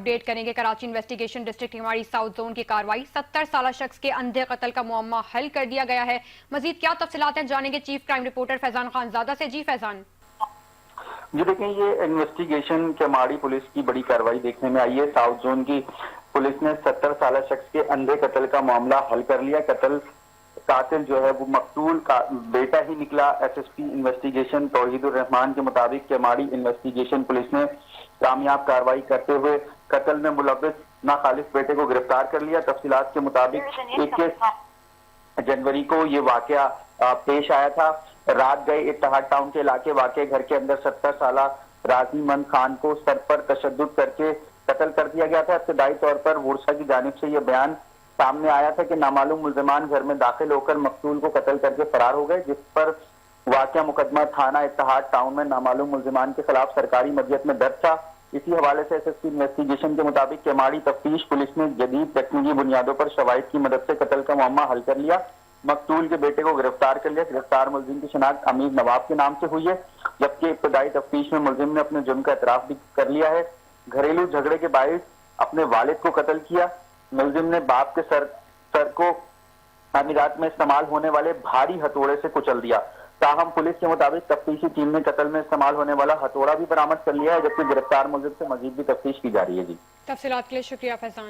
Update करेंगे। Karachi investigation district हमारी south zone की कार्रवाई, 70 साल शख्स के अंधे कत्ल का मुअम्मा हल कर दिया गया है। मजीद क्या तफसीलात हैं जानेंगे chief crime reporter Faizan Khanzada से। जी फैजान। जी देखें, ये इन्वेस्टिगेशन केमाड़ी पुलिस की बड़ी कार्रवाई देखने में आई है। साउथ जोन की पुलिस ने 70 साल शख्स के अंधे कत्ल का मामला हल कर लिया। कातिल जो है वो मकतूल का बेटा ही निकला। एसएसपी इन्वेस्टिगेशन तौहीदुर रहमान के मुताबिक केमाड़ी इन्वेस्टिगेशन पुलिस ने कामयाब कार्रवाई करते हुए कत्ल में मुलव्विस नाखालिस बेटे को गिरफ्तार कर लिया। तफसीलात के मुताबिक 21 जनवरी को ये वाकया पेश आया था। रात गए इत्तेहाद टाउन के इलाके वाकई घर के अंदर 70 साल राजीमंद खान को सर पर तशद्दुद करके कत्ल कर दिया गया था। इब्तदाई तौर पर वुरसा की जानिब से यह बयान सामने आया था कि नामालूम मुल्जिमान घर में दाखिल होकर मकतूल को कत्ल करके फरार हो गए, जिस पर वाकया मुकदमा थाना इत्तेहाद टाउन में नामालूम मुल्जिमान के खिलाफ सरकारी मजियत में दर्ज था। इसी हवाले से एसएसपी इन्वेस्टिगेशन के मुताबिक केमाड़ी तफ्तीश पुलिस ने जदीद तकनीकी बुनियादों पर शवाहिद की मदद से कत्ल का मामला हल कर लिया। मकतूल के बेटे को गिरफ्तार कर लिया। गिरफ्तार मुलजिम की शिनाख्त अमीर नवाब के नाम से हुई है, जबकि इब्तदाई तफ्तीश में मुलजिम ने अपने जुर्म का एतराफ भी कर लिया है। घरेलू झगड़े के बायस अपने वालिद को कत्ल किया। मुलजिम ने बाप के सर को अमीरात में इस्तेमाल होने वाले भारी हथौड़े से कुचल दिया। ताहम पुलिस के मुताबिक तफ्तीशी टीम ने कत्ल में इस्तेमाल होने वाला हथौड़ा भी बरामद कर लिया है, जबकि गिरफ्तार मुलजिम से मजीद भी तफ्तीश की जा रही है। जी तफसीलात के लिए शुक्रिया फैजान।